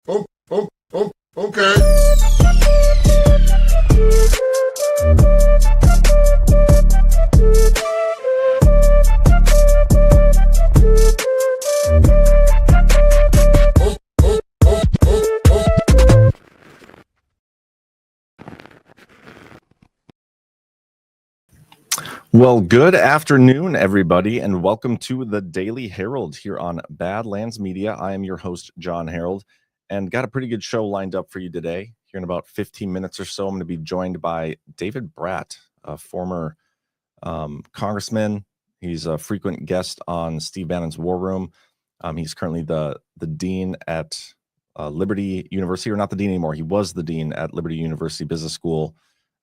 Okay. Well, good afternoon, everybody, and welcome to the Daily Herold here on Badlands Media. I am your host, Jon Herold, and got a pretty good show lined up for you today. Here in about 15 minutes or so, I'm going to be joined by David Brat, a former congressman. He's a frequent guest on Steve Bannon's War Room. He's currently the dean at Liberty University, or not the dean anymore. He was the dean at Liberty University Business School,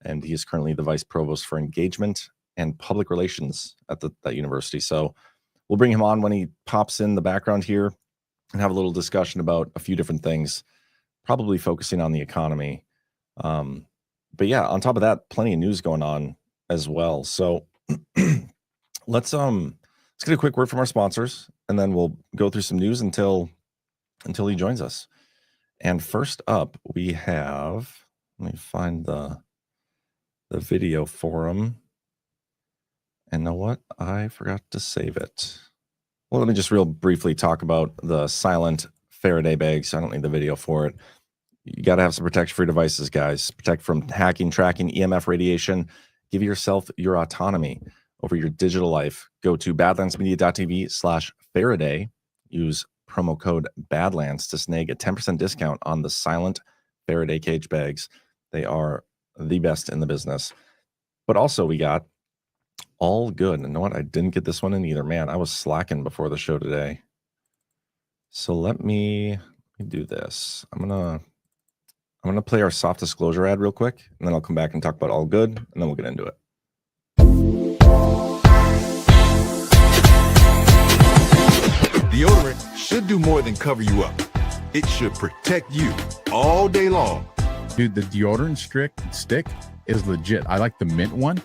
and he is currently the vice provost for engagement and public relations at that university. So we'll bring him on when he pops in the background here and have a little discussion about a few different things, probably focusing on the economy. But yeah, on top of that, plenty of news going on as well. So let's get a quick word from our sponsors, and then we'll go through some news until he joins us. And first up, we have, let me find the video for him. And know what? I forgot to save it. Well, let me just real briefly talk about the silent Faraday bags. I don't need the video for it. You got to have some protection for your devices, guys. Protect from hacking, tracking, EMF radiation. Give yourself your autonomy over your digital life. Go to badlandsmedia.tv/Faraday. Use promo code Badlands to snag a 10% discount on the silent Faraday cage bags. They are the best in the business. But also we got All Good. And you know what? I didn't get this one in either. Man, I was slacking before the show today. So let me do this. I'm gonna play our soft disclosure ad real quick, and then I'll come back and talk about All Good, and then we'll get into it. Deodorant should do more than cover you up. It should protect you all day long. Dude, the deodorant stick is legit. I like the mint one.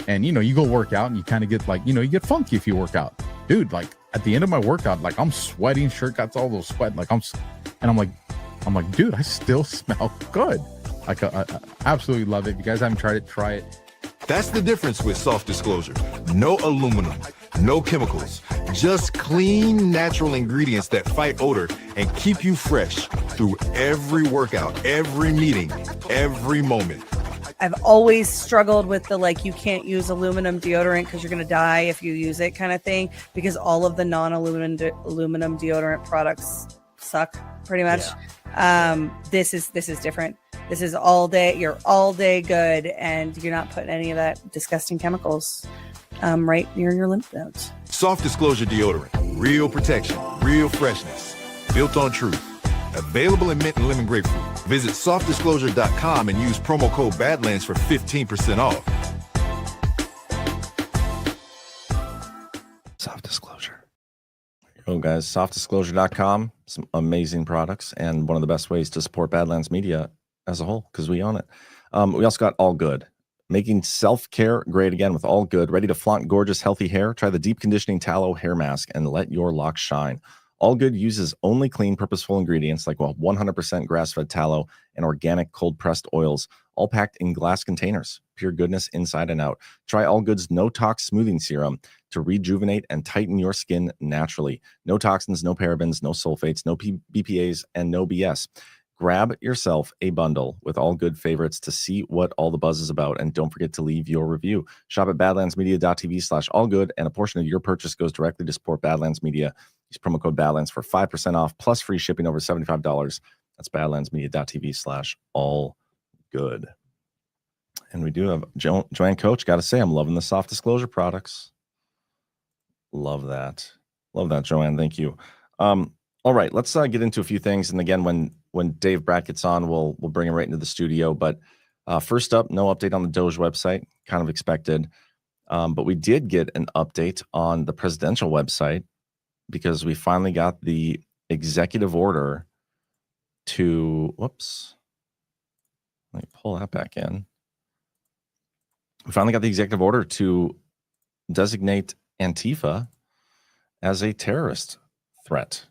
And, you go work out and you kind of get like, you get funky if you work out. Dude, like at the end of my workout, like I'm sweating, shirt got all those sweat. Like I'm like, dude, I still smell good. Like I absolutely love it. If you guys haven't tried it, try it. That's the difference with Soft Disclosure. No aluminum, no chemicals, just clean, natural ingredients that fight odor and keep you fresh through every workout, every meeting, every moment. I've always struggled with the you can't use aluminum deodorant because you're going to die if you use it kind of thing, because all of the non-aluminum deodorant products suck pretty much. Yeah. This is different. This is all day. You're all day good, and you're not putting any of that disgusting chemicals right near your lymph nodes. Soft Disclosure deodorant, real protection, real freshness, built on truth. Available in mint and lemon grapefruit. Visit softdisclosure.com and use promo code Badlands for 15% off. Soft Disclosure. There you go, guys. Softdisclosure.com. Some amazing products, and one of the best ways to support Badlands Media as a whole, because we own it. We also got All Good. Making self-care great again with All Good. Ready to flaunt gorgeous, healthy hair? Try the deep conditioning tallow hair mask and let your locks shine. All Good uses only clean, purposeful ingredients like 100% grass-fed tallow and organic cold-pressed oils, all packed in glass containers. Pure goodness inside and out. Try All Good's no-tox smoothing serum to rejuvenate and tighten your skin naturally. No toxins, no parabens, no sulfates, no BPAs, and no BS. Grab yourself a bundle with All Good favorites to see what all the buzz is about, and don't forget to leave your review. Shop at badlandsmedia.tv/allgood, and a portion of your purchase goes directly to support Badlands Media. Use promo code Badlands for 5% off plus free shipping over $75. That's badlandsmedia.tv/allgood. And we do have Joanne Coach. Got to say, I'm loving the Soft Disclosure products. Love that. Love that, Joanne. Thank you. All right, let's get into a few things. And again, when Dave Brat gets on, we'll bring him right into the studio. But first up, no update on the Doge website, kind of expected. But we did get an update on the presidential website, because we finally got the executive order to, whoops, let me pull that back in. We finally got the executive order to designate Antifa as a terrorist threat.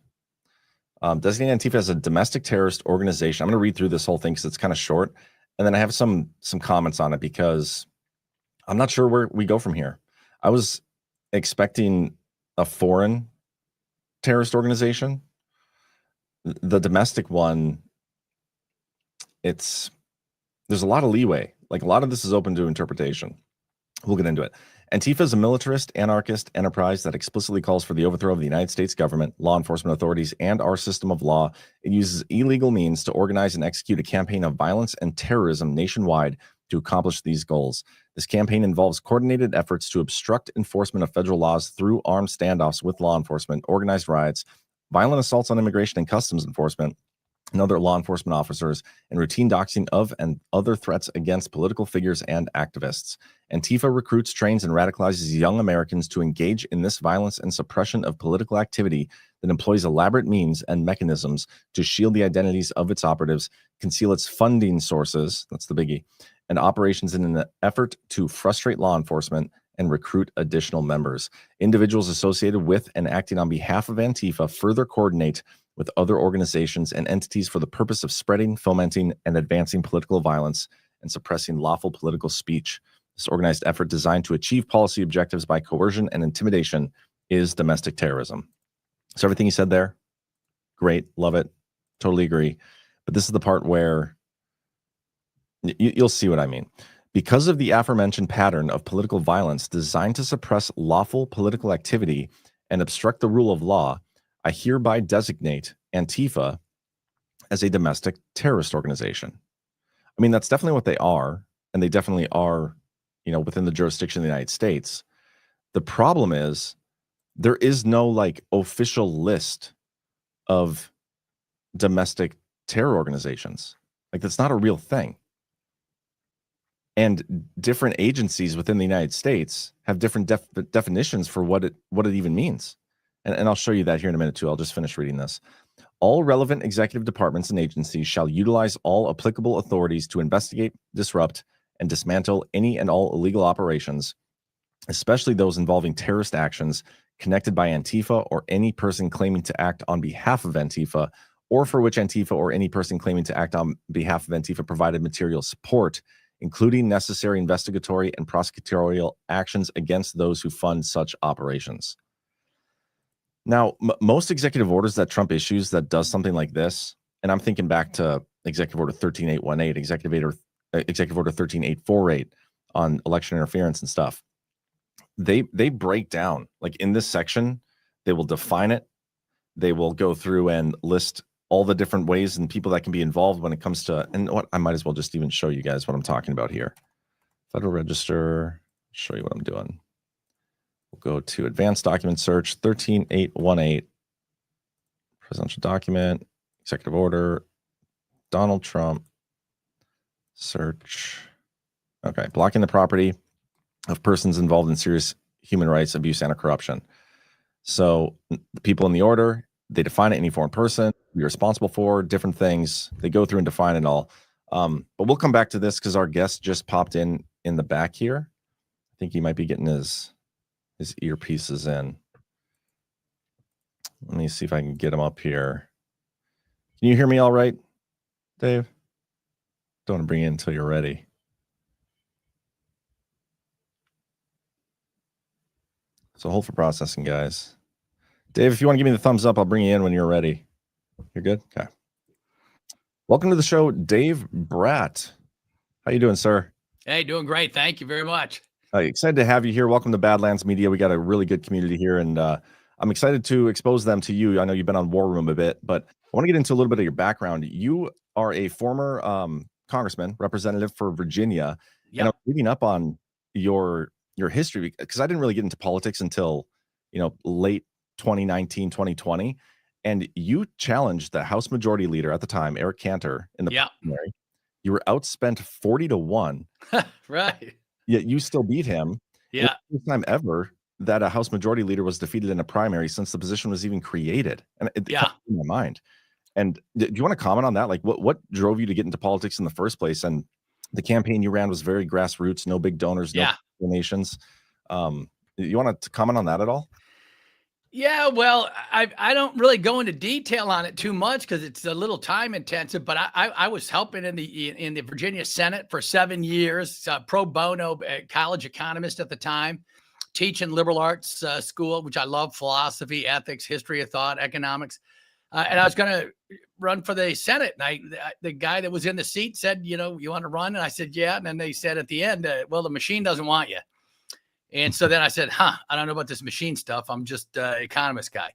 Designating Antifa as a domestic terrorist organization. I'm going to read through this whole thing because it's kind of short, and then I have some comments on it because I'm not sure where we go from here. I was expecting a foreign terrorist organization. The domestic one, there's a lot of leeway. Like, a lot of this is open to interpretation. We'll get into it. Antifa is a militarist, anarchist enterprise that explicitly calls for the overthrow of the United States government, law enforcement authorities, and our system of law. It uses illegal means to organize and execute a campaign of violence and terrorism nationwide to accomplish these goals. This campaign involves coordinated efforts to obstruct enforcement of federal laws through armed standoffs with law enforcement, organized riots, violent assaults on immigration and customs enforcement, and other law enforcement officers, and routine doxing of and other threats against political figures and activists. Antifa recruits, trains, and radicalizes young Americans to engage in this violence and suppression of political activity that employs elaborate means and mechanisms to shield the identities of its operatives, conceal its funding sources, that's the biggie, and operations in an effort to frustrate law enforcement and recruit additional members. Individuals associated with and acting on behalf of Antifa further coordinate with other organizations and entities for the purpose of spreading, fomenting, and advancing political violence and suppressing lawful political speech. This organized effort designed to achieve policy objectives by coercion and intimidation is domestic terrorism. So everything you said there, great, love it, totally agree. But this is the part where you'll see what I mean. Because of the aforementioned pattern of political violence designed to suppress lawful political activity and obstruct the rule of law, I hereby designate Antifa as a domestic terrorist organization. I mean, that's definitely what they are, and they definitely are, within the jurisdiction of the United States. The problem is there is no like official list of domestic terror organizations. Like, that's not a real thing. And different agencies within the United States have different definitions for what it even means. And I'll show you that here in a minute, too. I'll just finish reading this. All relevant executive departments and agencies shall utilize all applicable authorities to investigate, disrupt, and dismantle any and all illegal operations, especially those involving terrorist actions connected by Antifa or any person claiming to act on behalf of Antifa, or for which Antifa or any person claiming to act on behalf of Antifa provided material support, including necessary investigatory and prosecutorial actions against those who fund such operations. Now, most executive orders that Trump issues that does something like this, and I'm thinking back to Executive Order 13818, Executive Order 13848 on election interference and stuff, they break down, like in this section, they will define it. They will go through and list all the different ways and people that can be involved when it comes to, and what I might as well just even show you guys what I'm talking about here. Federal Register, show you what I'm doing. We'll go to Advanced Document Search, 13818, Presidential Document, Executive Order, Donald Trump, search. Okay, blocking the property of persons involved in serious human rights abuse and corruption. So the people in the order, they define it, any foreign person you're responsible for, different things. They go through and define it all. But we'll come back to this because our guest just popped in the back here. I think he might be getting his earpieces in. Let me see if I can get him up here. Can you hear me all right, Dave? Don't want to bring you in until you're ready. So hold for processing, guys. Dave, if you want to give me the thumbs up, I'll bring you in when you're ready. You're good? Okay. Welcome to the show, Dave Brat. How you doing, sir? Hey, doing great. Thank you very much. Excited to have you here. Welcome to Badlands Media. We got a really good community here, and I'm excited to expose them to you. I know you've been on War Room a bit, but I want to get into a little bit of your background. You are a former congressman, representative for Virginia. Yep. And I'm reading up on your history because I didn't really get into politics until late 2019, 2020. And you challenged the House Majority Leader at the time, Eric Cantor, in the primary. You were outspent 40-1. Right. Yet you still beat him. Yeah. It's the first time ever that a House Majority Leader was defeated in a primary since the position was even created. And it comes in my mind. And do you want to comment on that? Like, what drove you to get into politics in the first place? And the campaign you ran was very grassroots, no big donors, no donations. You want to comment on that at all? Yeah, well, I don't really go into detail on it too much because it's a little time intensive. But I was helping in the Virginia Senate for 7 years, pro bono, college economist at the time, teaching liberal arts school, which I love: philosophy, ethics, history of thought, economics. And I was going to run for the Senate, and the guy that was in the seat said, you want to run? And I said, yeah. And then they said at the end, well, the machine doesn't want you. And so then I said, I don't know about this machine stuff. I'm just an economist guy.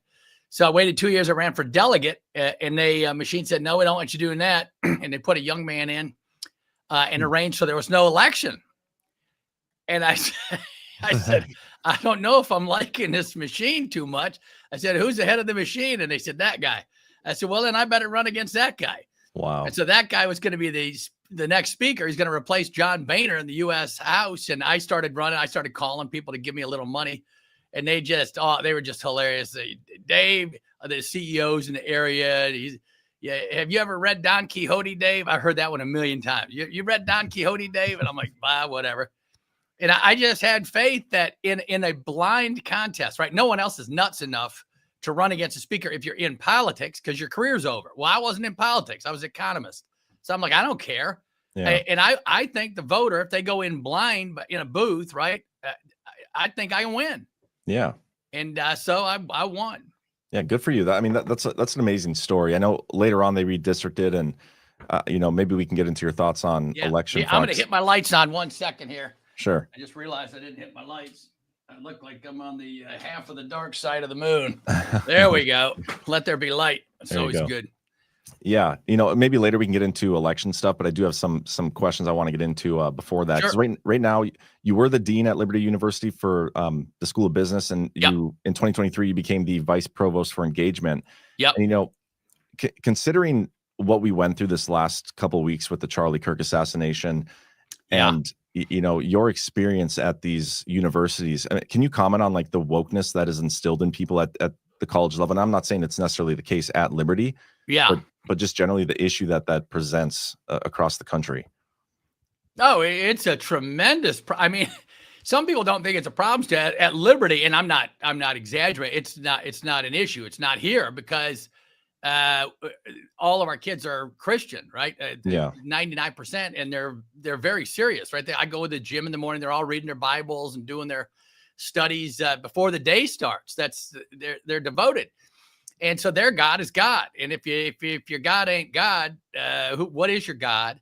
So I waited 2 years. I ran for delegate, and they machine said, no, we don't want you doing that. And they put a young man in and arranged so there was no election. And I said, I don't know if I'm liking this machine too much. I said, who's the head of the machine? And they said, that guy. I said, well, then I better run against that guy. Wow. And so that guy was going to be the next speaker. He's going to replace John Boehner in the U.S. House. And I started running. I started calling people to give me a little money. And they were just hilarious. Dave, the CEOs in the area. Have you ever read Don Quixote, Dave? I heard that one a million times. You read Don Quixote, Dave? And I'm like, whatever. And I just had faith that in a blind contest, right? No one else is nuts enough to run against a speaker if you're in politics because your career's over. Well, I wasn't in politics. I was an economist. So I'm like, I don't care. Yeah. And I think the voter, if they go in blind but in a booth, right, I think I can win. Yeah. And so I won. Yeah, good for you. That's an amazing story. I know later on they redistricted, and maybe we can get into your thoughts on election. Yeah, I'm going to hit my lights on 1 second here. Sure. I just realized I didn't hit my lights. I look like I'm on the half of the dark side of the moon. There we go. Let there be light. It's always good. Yeah. Maybe later we can get into election stuff, but I do have some questions I want to get into before that. Sure. Right now, you were the dean at Liberty University for the School of Business, and you in 2023 you became the vice provost for engagement. Yep. And considering what we went through this last couple of weeks with the Charlie Kirk assassination, and your experience at these universities, can you comment on like the wokeness that is instilled in people at the college level? And I'm not saying it's necessarily the case at Liberty, but just generally the issue that presents across the country. Oh, it's a tremendous. Some people don't think it's a problem at Liberty, and I'm not exaggerating. It's not an issue. It's not here because all of our kids are Christian, right? 99%, and they're very serious, right? I go to the gym in the morning. They're all reading their Bibles and doing their studies before the day starts. They're devoted, and so their God is God. And if your God ain't God, what is your God?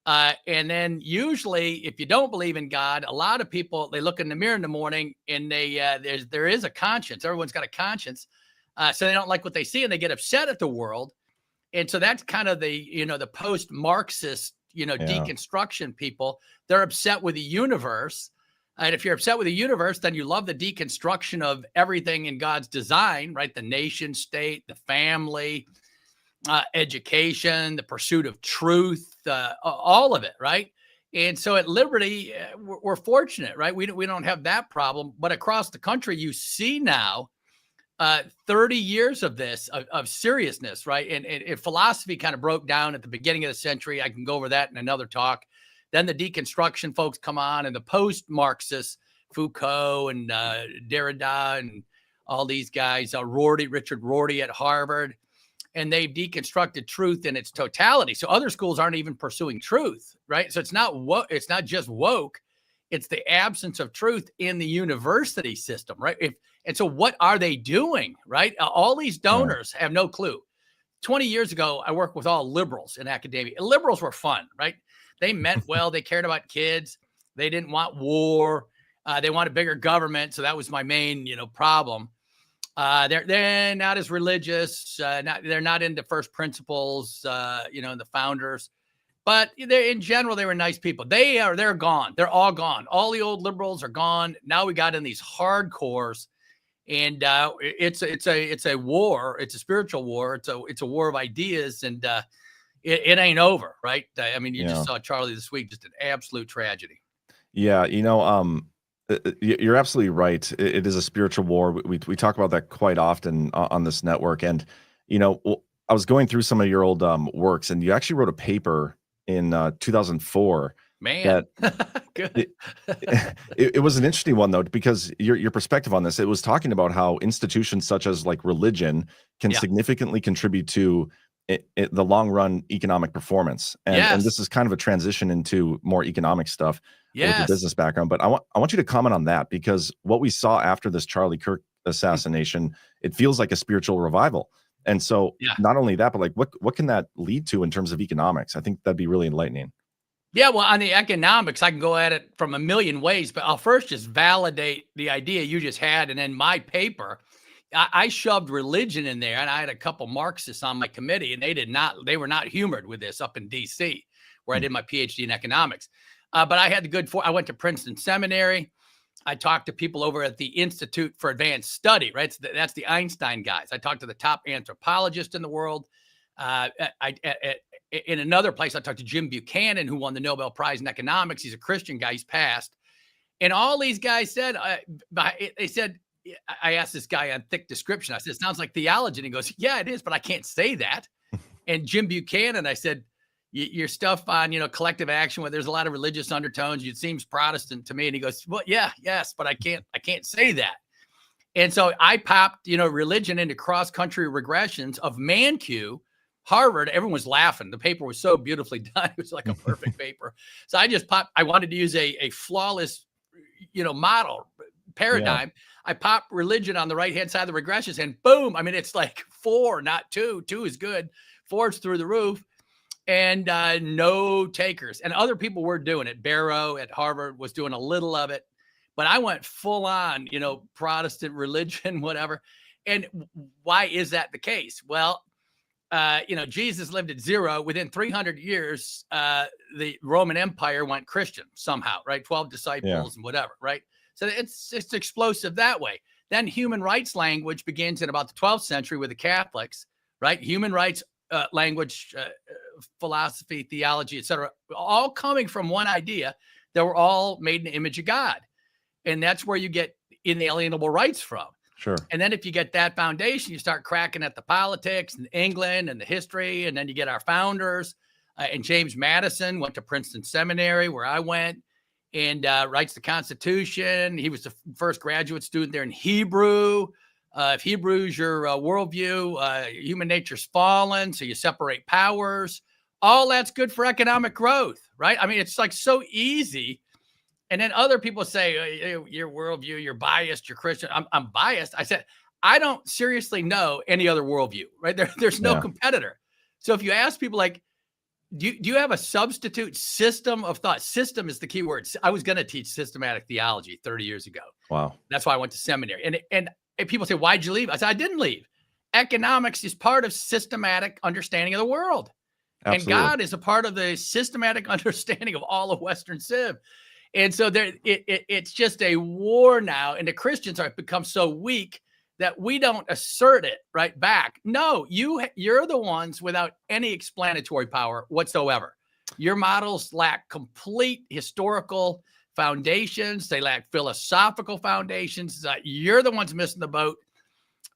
And then usually, if you don't believe in God, a lot of people, they look in the mirror in the morning and there is a conscience. Everyone's got a conscience. So they don't like what they see and they get upset at the world. And so that's kind of the post-Marxist, deconstruction people. They're upset with the universe. And if you're upset with the universe, then you love the deconstruction of everything in God's design, right? The nation state, the family, education, the pursuit of truth, all of it, right? And so at Liberty, we're fortunate, right? We don't have that problem. But across the country, you see now 30 years of this, of seriousness, right? And philosophy kind of broke down at the beginning of the century. I can go over that in another talk. Then the deconstruction folks come on, and the post-Marxists, Foucault and Derrida and all these guys, Richard Rorty at Harvard, and they've deconstructed truth in its totality. So other schools aren't even pursuing truth, right? So it's not just woke. It's the absence of truth in the university system, right? And so what are they doing, right? All these donors have no clue. 20 years ago, I worked with all liberals in academia. Liberals were fun, right? They meant well. They cared about kids. They didn't want war. They wanted bigger government. So that was my main, problem. They're not as religious. They're not into first principles, and the founders. But in general, they were nice people. They're gone. They're all gone. All the old liberals are gone. Now we got in these hardcores, and it's a war. It's a spiritual war. It's a war of ideas, and it ain't over, right? You just saw Charlie this week, just an absolute tragedy. Yeah, you're absolutely right. It is a spiritual war. We talk about that quite often on this network, and I was going through some of your old works, and you actually wrote a paper in 2004 Man, good. It was an interesting one though, because your perspective on this, it was talking about how institutions such as like religion can Yeah. significantly contribute to the long run economic performance. And Yes. this is kind of a transition into more economic stuff with your Yes. business background. But I want you to comment on that, because what we saw after this Charlie Kirk assassination, it feels like a spiritual revival. And so Yeah. not only that, but like what can that lead to in terms of economics? I think that'd be really enlightening. Yeah, well, on the economics, I can go at it from a million ways, but I'll first just validate the idea you just had. And then my paper, I shoved religion in there, and I had a couple Marxists on my committee, and they were not humored with this up in DC, where I did my PhD in economics. But I had I went to Princeton Seminary. I talked to people over at the Institute for Advanced Study, right? So that's the Einstein guys. I talked to the top anthropologist in the world. In another place, I talked to Jim Buchanan, who won the Nobel Prize in economics. He's a Christian guy. He's passed. And all these guys said, they said, I asked this guy on thick description. I said, it sounds like theology. And he goes, yeah, it is, but I can't say that. And Jim Buchanan, I said, your stuff on, collective action where there's a lot of religious undertones, it seems Protestant to me. And he goes, well, yes, but I can't say that. And so I popped, religion into cross-country regressions of Mankiw, Harvard. Everyone was laughing. The paper was so beautifully done. It was like a perfect paper. So I wanted to use a flawless, model paradigm. Yeah. I popped religion on the right-hand side of the regressions, and boom. I mean, it's like 4, not 2. 2 is good. 4's through the roof. And no takers. And other people were doing it. Barrow at Harvard was doing a little of it. But I went full on, Protestant religion, whatever. And why is that the case? Well, Jesus lived at 0. Within 300 years, the Roman Empire went Christian somehow, right? 12 disciples and whatever, right? So it's explosive that way. Then human rights language begins in about the 12th century with the Catholics, right? Human rights language, philosophy, theology, etc., all coming from one idea that we're all made in the image of God. And that's where you get inalienable rights from. Sure. And then if you get that foundation, you start cracking at the politics and England and the history. And then you get our founders. And James Madison went to Princeton Seminary, where I went, and writes the Constitution. He was the first graduate student there in Hebrew. If Hebrew's your worldview, human nature's fallen, so you separate powers. All that's good for economic growth, right? I mean, it's like so easy. And then other people say, your worldview, you're biased, you're Christian. I'm biased. I said, I don't seriously know any other worldview, right? There's no competitor. So if you ask people like, do you have a substitute system of thought? System is the key word. I was going to teach systematic theology 30 years ago. Wow. That's why I went to seminary. And people say, why'd you leave? I said, I didn't leave. Economics is part of systematic understanding of the world. Absolutely. And God is a part of the systematic understanding of all of Western Civ. And so it's just a war now. And the Christians have become so weak that we don't assert it right back. No, you're the ones without any explanatory power whatsoever. Your models lack complete historical foundations. They lack philosophical foundations. You're the ones missing the boat.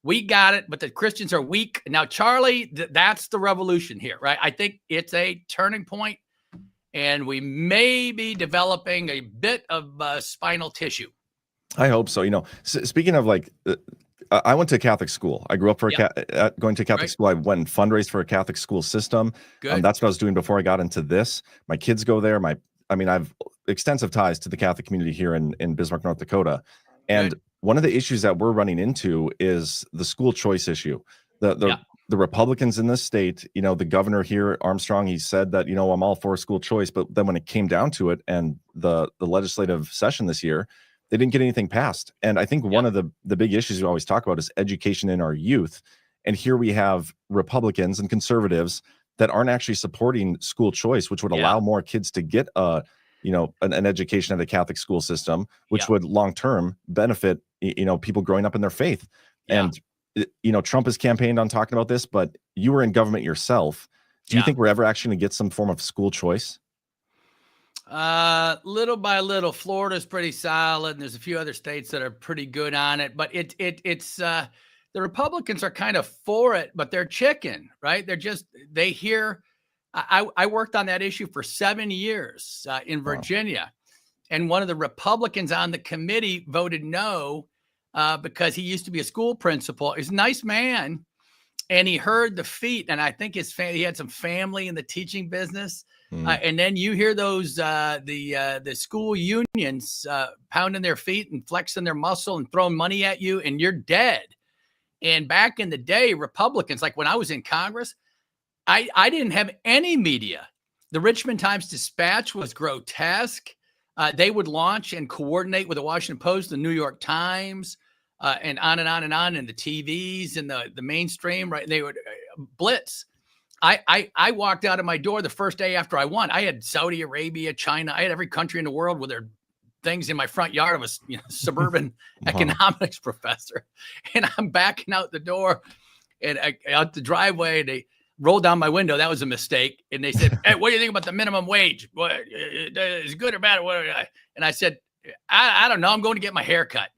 We got it, but the Christians are weak. Now, Charlie, that's the revolution here, right? I think it's a turning point, and we may be developing a bit of spinal tissue. I hope so. Speaking of like, I went to a Catholic school. I grew up going to Catholic school. I went and fundraised for a Catholic school system. That's what I was doing before I got into this. My kids go there. I've extensive ties to the Catholic community here in Bismarck, North Dakota. And one of the issues that we're running into is the school choice issue. The Republicans in this state, the governor here, Armstrong, he said that, I'm all for school choice. But then when it came down to it and the legislative session this year, they didn't get anything passed. And I think one of the big issues we always talk about is education in our youth. And here we have Republicans and conservatives that aren't actually supporting school choice, which would allow more kids to get an education at a Catholic school system, which would long-term benefit, people growing up in their faith. And, Trump has campaigned on talking about this, but you were in government yourself. Do you think we're ever actually going to get some form of school choice? Little by little. Florida's pretty solid, and there's a few other states that are pretty good on it. But it's the Republicans are kind of for it, but they're chicken, right? They hear I worked on that issue for 7 years in Virginia. And one of the Republicans on the committee voted no because he used to be a school principal. He's a nice man. And he heard the feet. And I think he had some family in the teaching business. And then you hear those the school unions pounding their feet and flexing their muscle and throwing money at you, and you're dead. And back in the day, Republicans, like when I was in Congress, I didn't have any media. The Richmond Times-Dispatch was grotesque. They would launch and coordinate with the Washington Post, the New York Times, and on and on and on, and the TVs and the mainstream, right? They would blitz. I walked out of my door the first day after I won. I had Saudi Arabia, China. I had every country in the world with their things in my front yard. I was suburban economics professor. And I'm backing out the door and out the driveway. They rolled down my window. That was a mistake. And they said, "Hey, what do you think about the minimum wage? What is good or bad?" And I said, I don't know. I'm going to get my hair cut.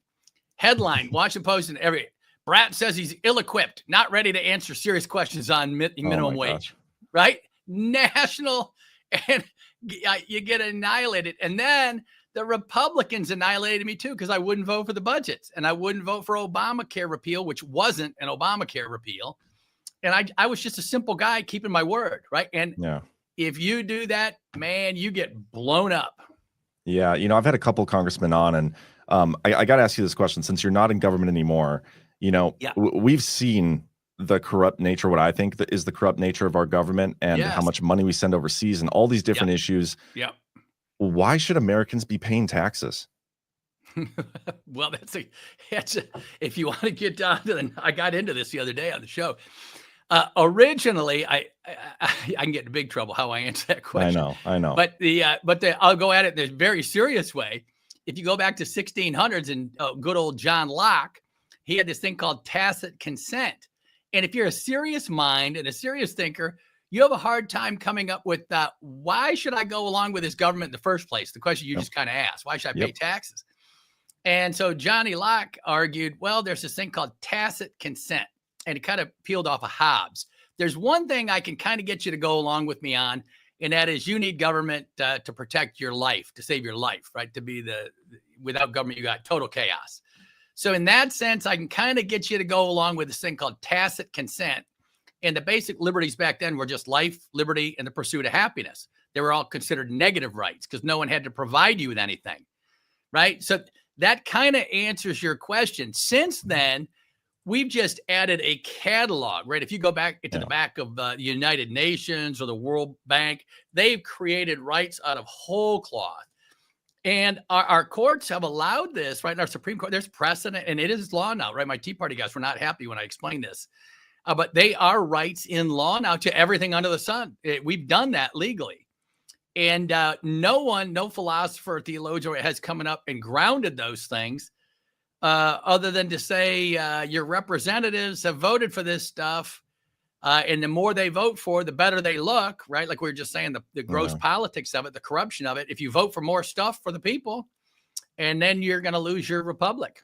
Headline, Washington Post and every Brat says he's ill-equipped, not ready to answer serious questions on minimum wage, right? National, and you get annihilated. And then the Republicans annihilated me too, because I wouldn't vote for the budgets and I wouldn't vote for Obamacare repeal, which wasn't an Obamacare repeal. And I was just a simple guy keeping my word, right? And if you do that, man, you get blown up. Yeah, I've had a couple congressmen on, and I got to ask you this question. Since you're not in government anymore, we've seen the corrupt nature, what I think is the corrupt nature of our government, and how much money we send overseas and all these different issues. Yeah. Why should Americans be paying taxes? Well, that's if you want to get down to I got into this the other day on the show. Originally, I can get in big trouble how I answer that question. I know. But I'll go at it in a very serious way. If you go back to 1600s and good old John Locke, he had this thing called tacit consent. And if you're a serious mind and a serious thinker, you have a hard time coming up with why should I go along with this government in the first place? The question you just kind of asked, why should I pay taxes? And so Johnny Locke argued, well, there's this thing called tacit consent. And it kind of peeled off of Hobbes. There's one thing I can kind of get you to go along with me on, and that is you need government to protect your life, to save your life, right? To be without government, you got total chaos. So in that sense, I can kind of get you to go along with this thing called tacit consent. And the basic liberties back then were just life, liberty, and the pursuit of happiness. They were all considered negative rights because no one had to provide you with anything, right? So that kind of answers your question. Since then, we've just added a catalog, right? If you go back into the back of the United Nations or the World Bank, they've created rights out of whole cloth. And our courts have allowed this, right? In our Supreme Court, there's precedent, and it is law now, right? My Tea Party guys were not happy when I explained this. But they are rights in law now to everything under the sun. We've done that legally. And no philosopher or theologian has come up and grounded those things. Other than to say your representatives have voted for this stuff, and the more they vote for, the better they look, right? Like we were just saying, the gross politics of it, the corruption of it. If you vote for more stuff for the people, and then you're going to lose your republic.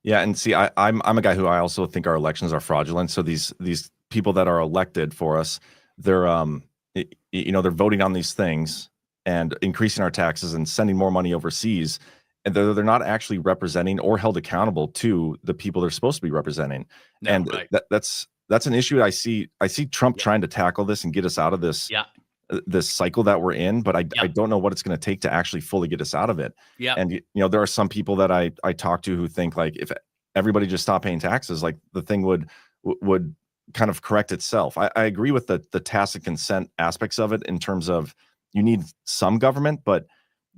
Yeah, and see, I'm a guy who I also think our elections are fraudulent. So these people that are elected for us, they're they're voting on these things and increasing our taxes and sending more money overseas. And they're not actually representing or held accountable to the people they're supposed to be representing. No, and right. That's an issue I see Trump trying to tackle this and get us out of this this cycle that we're in, but I don't know what it's going to take to actually fully get us out of it. Yeah. And there are some people that I talk to who think like if everybody just stopped paying taxes, like the thing would kind of correct itself. I agree with the tacit consent aspects of it in terms of you need some government, but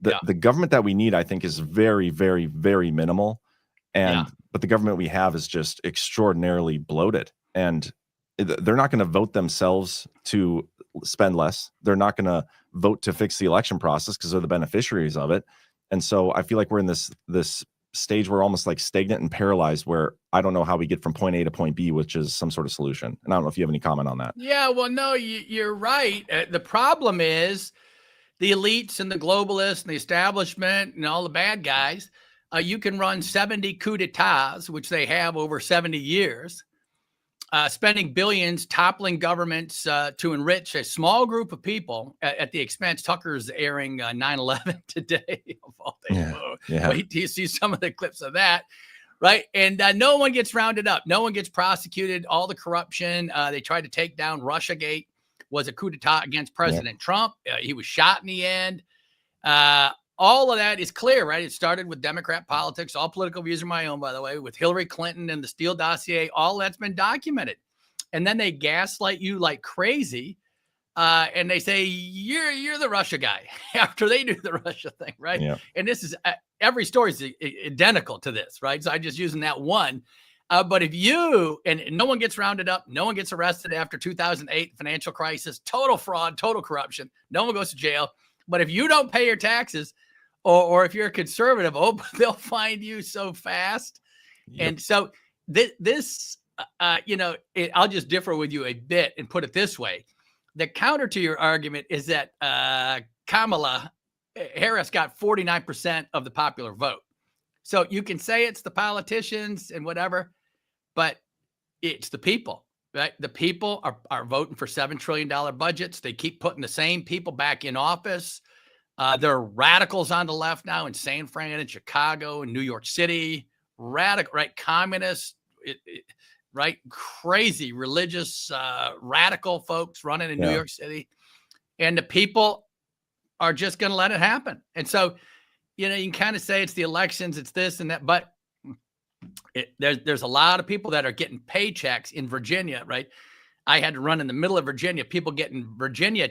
the government that we need, I think, is very, very, very minimal. But the government we have is just extraordinarily bloated, and they're not going to vote themselves to spend less. They're not going to vote to fix the election process because they're the beneficiaries of it. And so I feel like we're in this stage where almost like stagnant and paralyzed, where I don't know how we get from point A to point B, which is some sort of solution. And I don't know if you have any comment on that. Yeah, well, no, you're right. The problem is the elites and the globalists and the establishment and all the bad guys. You can run 70 coups d'etats, which they have over 70 years. spending billions, toppling governments to enrich a small group of people at the expense. Tucker's airing 9/11 today. Of all things. Yeah. Wait till you see some of the clips of that. Right. And no one gets rounded up. No one gets prosecuted. All the corruption. They tried to take down Russiagate was a coup d'etat against President Trump. He was shot in the end. All of that is clear, right? It started with Democrat politics. All political views are my own, by the way, with Hillary Clinton and the Steele dossier. All that's been documented. And then they gaslight you like crazy. And they say, you're the Russia guy after they do the Russia thing, right? Yeah. And this is every story is identical to this, right? So I'm just using that one. But if you, and no one gets rounded up, no one gets arrested after 2008 financial crisis, total fraud, total corruption, no one goes to jail. But if you don't pay your taxes, or if you're a conservative, they'll find you so fast. Yep. And so this I'll just differ with you a bit and put it this way. The counter to your argument is that Kamala Harris got 49% of the popular vote. So you can say it's the politicians and whatever, but it's the people, right? The people are voting for $7 trillion budgets. They keep putting the same people back in office. There are radicals on the left now in San Fran and Chicago and New York City, radical, right? Communists, right? Crazy religious, radical folks running in New York City. And the people are just going to let it happen. And so, you can kind of say it's the elections, it's this and that, but there's a lot of people that are getting paychecks in Virginia, right? I had to run in the middle of Virginia, people getting Virginia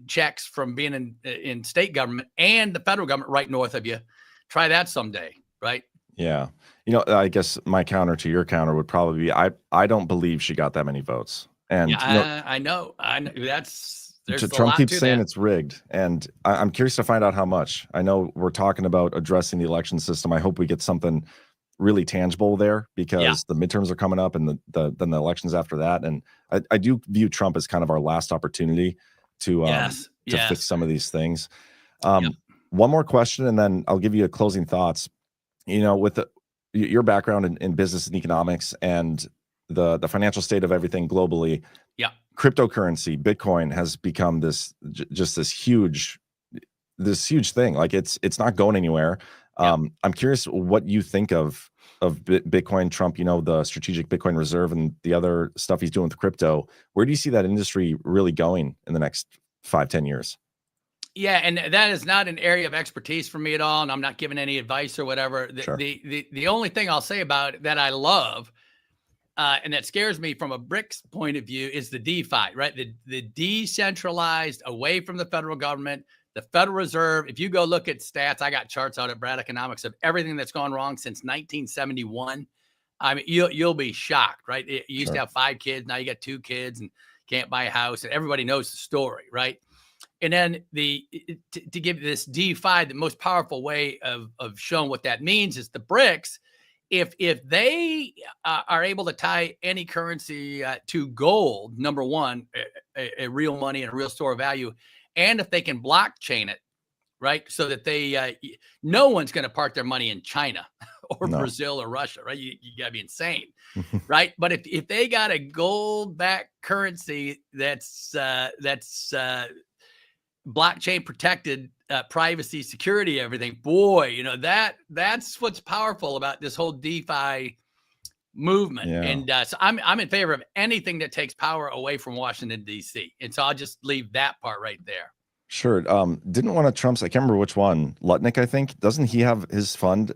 checks from being in state government and the federal government right north of you. Try that someday, right? Yeah. I guess my counter to your counter would probably be, I don't believe she got that many votes. And I know there's Trump keeps saying it's rigged. And I'm curious to find out how much. I know we're talking about addressing the election system. I hope we get something really tangible there, because the midterms are coming up and then the elections after that. And I do view Trump as kind of our last opportunity to fix some of these things. One more question, and then I'll give you a closing thoughts. With your background in business and economics and the financial state of everything globally, cryptocurrency, Bitcoin has become this huge thing. Like it's not going anywhere. I'm curious what you think of Bitcoin, Trump, the strategic Bitcoin reserve and the other stuff he's doing with crypto. Where do you see that industry really going in the next 5-10 years? Yeah, and that is not an area of expertise for me at all, and I'm not giving any advice or whatever. The only thing I'll say about it that I love, and that scares me from a BRICS point of view, is the DeFi, right? The decentralized, away from the federal government, the Federal Reserve. If you go look at stats, I got charts out at Brat Economics of everything that's gone wrong since 1971. I mean, you'll be shocked, right? You used to have 5 kids, now you got 2 kids and can't buy a house, and everybody knows the story, right? And then to give this DeFi, the most powerful way of showing what that means is the BRICS. If they are able to tie any currency to gold, number one, a real money and a real store of value, and if they can blockchain it, right, so that they no one's going to park their money in China or Brazil or Russia, right? You got to be insane, right? But if they got a gold-backed currency that's blockchain protected, privacy, security, everything, boy, that's what's powerful about this whole DeFi movement. And so I'm in favor of anything that takes power away from Washington, D.C. And so I'll just leave that part right there. Sure. Didn't one of Trump's, I can't remember which one, Lutnick, I think, doesn't he have his fund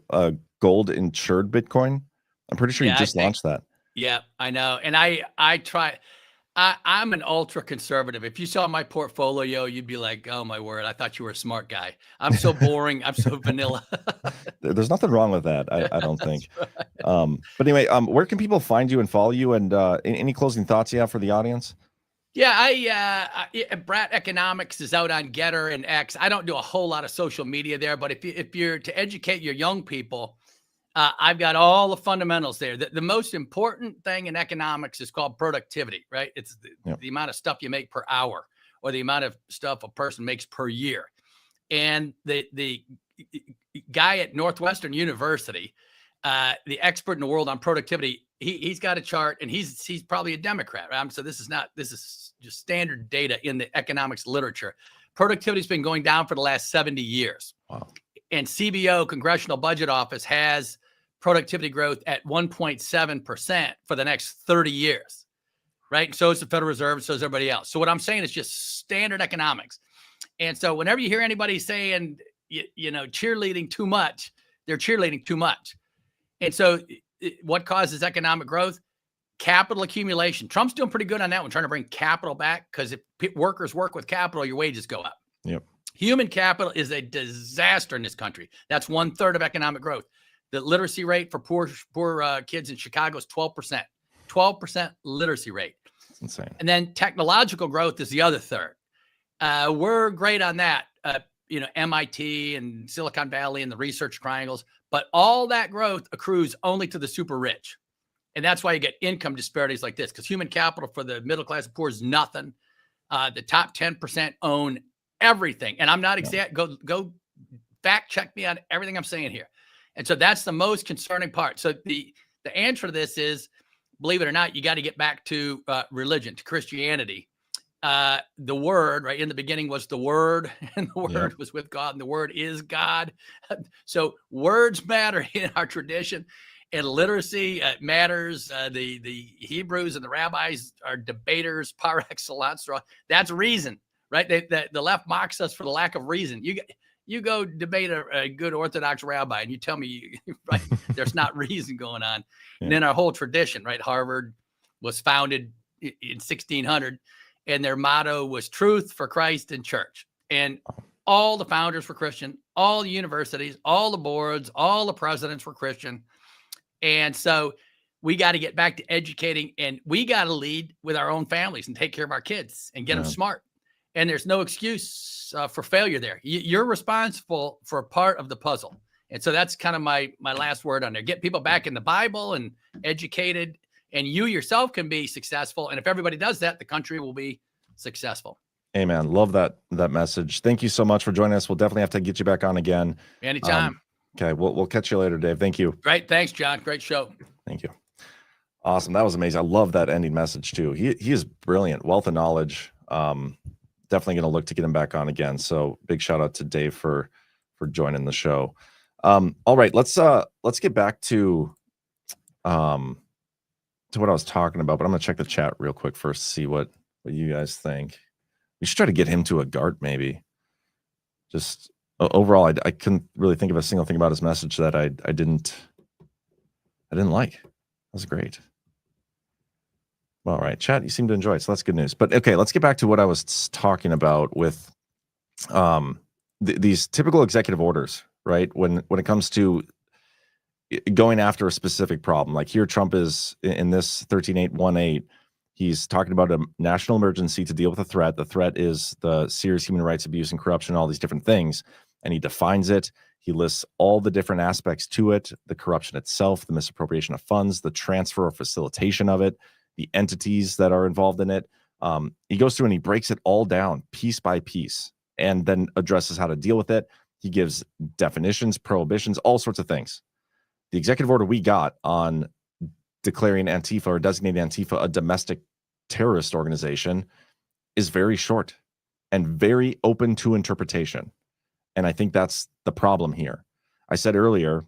gold insured Bitcoin? I'm pretty sure he just launched that. Yeah, I know. And I'm an ultra conservative. If you saw my portfolio, you'd be like, oh my word, I thought you were a smart guy. I'm so boring. I'm so vanilla. There's nothing wrong with that. I don't think. Right. But anyway, where can people find you and follow you? And any closing thoughts you have for the audience? Yeah, Brat Economics is out on Getter and X. I don't do a whole lot of social media there, but if you're to educate your young people, I've got all the fundamentals there. The most important thing in economics is called productivity, right? It's the amount of stuff you make per hour, or the amount of stuff a person makes per year. And the guy at Northwestern University the expert in the world on productivity. He's got a chart, and he's probably a Democrat, right? So this is just standard data in the economics literature. Productivity's been going down for the last 70 years. Wow. And CBO, Congressional Budget Office, has productivity growth at 1.7% for the next 30 years, right? And so is the Federal Reserve, so is everybody else. So what I'm saying is just standard economics. And so whenever you hear anybody saying, cheerleading too much, they're cheerleading too much. And so what causes economic growth? Capital accumulation. Trump's doing pretty good on that one, trying to bring capital back, because if workers work with capital, your wages go up. Yep. Human capital is a disaster in this country. That's 1/3 of economic growth. The literacy rate for poor kids in Chicago is 12%. 12% literacy rate. That's insane. And then technological growth is the other third. We're great on that. MIT and Silicon Valley and the research triangles, but all that growth accrues only to the super rich. And that's why you get income disparities like this, because human capital for the middle class and poor is nothing. The top 10% own everything. And I'm not exact. Go fact check me on everything I'm saying here. And so that's the most concerning part. So the answer to this is, believe it or not, you got to get back to religion, to Christianity. The word, right, in the beginning was the word, and the word was with God, and the word is God. So words matter in our tradition, and literacy matters. The Hebrews and the rabbis are debaters par excellence. That's reason, right? The left mocks us for the lack of reason. You go debate a good Orthodox rabbi, and you tell me, right, there's not reason going on. Yeah. And then our whole tradition, right? Harvard was founded in 1600. And their motto was truth for Christ and church. And all the founders were Christian, all the universities, all the boards, all the presidents were Christian. And so we got to get back to educating, and we got to lead with our own families and take care of our kids and get them smart. And there's no excuse for failure there. You're responsible for a part of the puzzle. And so that's kind of my last word on there. Get people back in the Bible and educated, and you yourself can be successful. And if everybody does that, the country will be successful. Amen. Love that message. Thank you so much for joining us. We'll definitely have to get you back on again. Anytime. Okay. We'll catch you later, Dave. Thank you. Great. Thanks, John. Great show. Thank you. Awesome. That was amazing. I love that ending message too. He is brilliant. Wealth of knowledge. Definitely going to look to get him back on again. So big shout out to Dave for joining the show. All right. Let's get back to what I was talking about, but I'm going to check the chat real quick first to see what you guys think. We should try to get him to a GART, maybe. Just overall, I couldn't really think of a single thing about his message that I didn't like. That was great. All right, chat, you seem to enjoy it, so that's good news. But okay, let's get back to what I was talking about with these typical executive orders, right? When it comes to going after a specific problem, like here Trump is in this 13818, he's talking about a national emergency to deal with a threat. The threat is the serious human rights abuse and corruption, all these different things, and he defines it. He lists all the different aspects to it: the corruption itself, the misappropriation of funds, the transfer or facilitation of it, the entities that are involved in it. He goes through and he breaks it all down piece by piece, and then addresses how to deal with it. He gives definitions, prohibitions, all sorts of things. The executive order we got on declaring Antifa or designating Antifa a domestic terrorist organization is very short and very open to interpretation. And I think that's the problem here. I said earlier,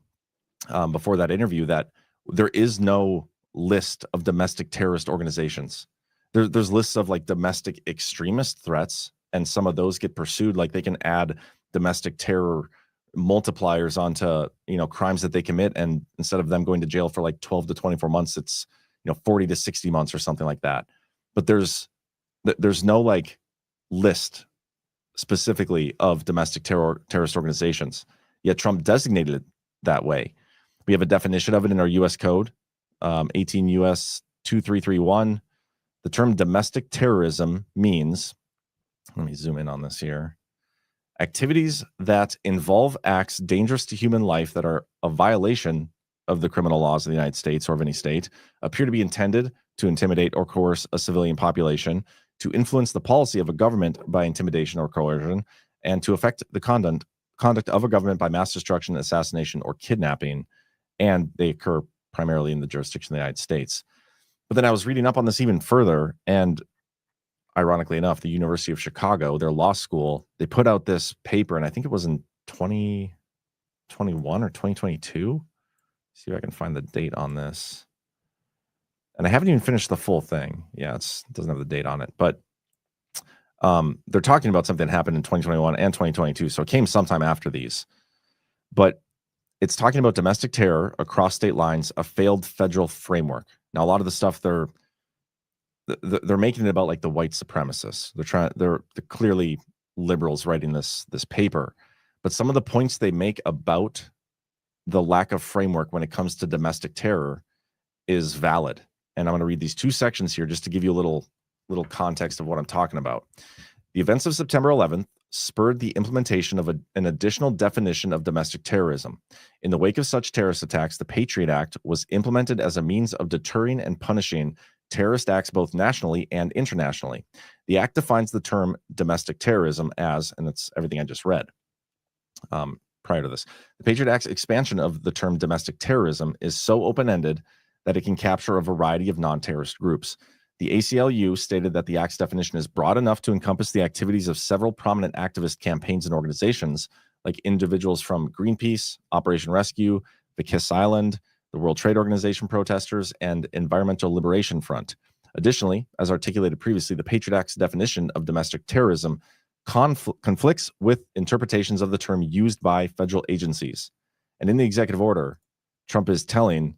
before that interview, that there is no list of domestic terrorist organizations. There's lists of like domestic extremist threats, and some of those get pursued. Like they can add domestic terror multipliers onto crimes that they commit, and instead of them going to jail for like 12 to 24 months, it's 40 to 60 months or something like that. But there's no like list specifically of domestic terrorist organizations, yet Trump designated it that way. We have a definition of it in our U.S. code, 18 U.S. 2331. The term domestic terrorism means, let me zoom in on this here, activities that involve acts dangerous to human life that are a violation of the criminal laws of the United States or of any state, appear to be intended to intimidate or coerce a civilian population, to influence the policy of a government by intimidation or coercion, and to affect the conduct of a government by mass destruction, assassination, or kidnapping. and they occur primarily in the jurisdiction of the United States. But then I was reading up on this even further, and ironically enough, the University of Chicago, their law school, they put out this paper, and I think it was in 2021 or 2022. See if I can find the date on this. And I haven't even finished the full thing. Yeah, it doesn't have the date on it, but they're talking about something that happened in 2021 and 2022. So it came sometime after these, but it's talking about domestic terror across state lines, a failed federal framework. Now, a lot of the stuff they're making it about like the white supremacists. They're clearly liberals writing this paper, but some of the points they make about the lack of framework when it comes to domestic terror is valid. And I'm going to read these two sections here just to give you a little context of what I'm talking about. The events of September 11th spurred the implementation of an additional definition of domestic terrorism. In the wake of such terrorist attacks, the Patriot Act was implemented as a means of deterring and punishing terrorist acts both nationally and internationally. The act defines the term domestic terrorism as, and it's everything I just read prior to this, the Patriot Act's expansion of the term domestic terrorism is so open-ended that it can capture a variety of non-terrorist groups. The ACLU stated that the Act's definition is broad enough to encompass the activities of several prominent activist campaigns and organizations, like individuals from Greenpeace, Operation Rescue, the Kiss Island, the World Trade Organization protesters, and Environmental Liberation Front. Additionally, as articulated previously, the Patriot Act's definition of domestic terrorism conflicts with interpretations of the term used by federal agencies. And in the executive order, Trump is telling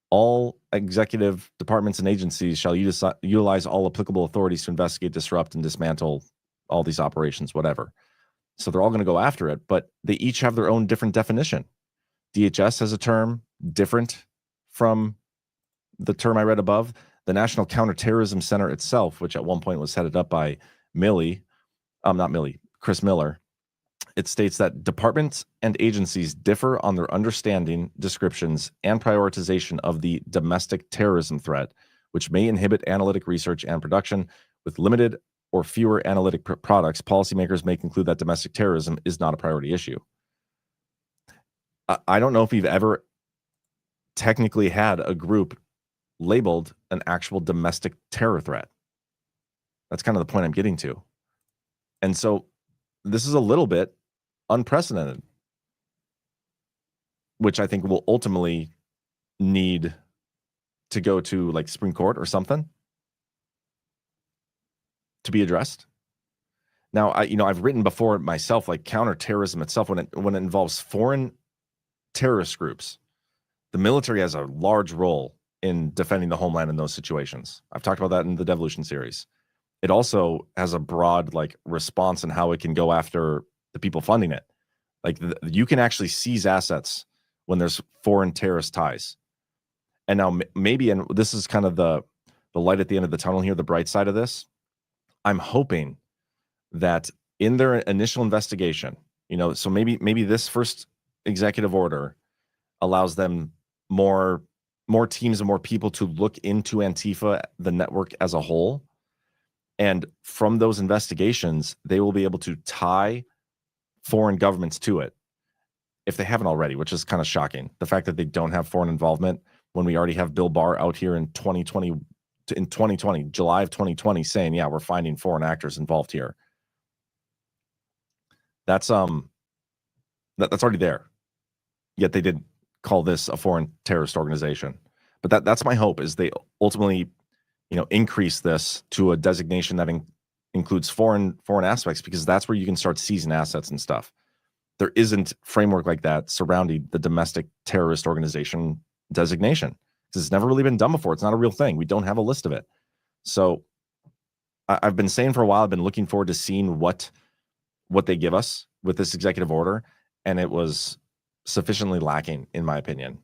all executive departments and agencies shall utilize all applicable authorities to investigate, disrupt, and dismantle all these operations, whatever. So they're all going to go after it, but they each have their own different definition. DHS has a term different from the term I read above. The National Counterterrorism Center itself, which at one point was headed up by Chris Miller, it states that departments and agencies differ on their understanding, descriptions, and prioritization of the domestic terrorism threat, which may inhibit analytic research and production. With limited or fewer analytic products, policymakers may conclude that domestic terrorism is not a priority issue. I don't know if we've ever technically had a group labeled an actual domestic terror threat. That's kind of the point I'm getting to. And so this is a little bit unprecedented, which I think will ultimately need to go to like Supreme Court or something to be addressed. Now, I've written before myself, like counterterrorism itself, when it involves foreign terrorist groups, the military has a large role in defending the homeland in those situations. I've talked about that in the Devolution series. It also has a broad response in how it can go after the people funding it. You can actually seize assets when there's foreign terrorist ties. And now maybe, and this is kind of the light at the end of the tunnel here, the bright side of this, I'm hoping that in their initial investigation, so maybe this first executive order allows them more teams and more people to look into Antifa, the network as a whole. And from those investigations, they will be able to tie foreign governments to it if they haven't already, which is kind of shocking. The fact that they don't have foreign involvement when we already have Bill Barr out here in 2020, July of 2020, saying, yeah, we're finding foreign actors involved here. That's already there. Yet they did call this a foreign terrorist organization. But that's my hope, is they ultimately, increase this to a designation that includes foreign aspects, because that's where you can start seizing assets and stuff. There isn't framework like that surrounding the domestic terrorist organization designation. It's never really been done before. It's not a real thing. We don't have a list of it. So I've been saying for a while, I've been looking forward to seeing what they give us with this executive order, and it was sufficiently lacking, in my opinion.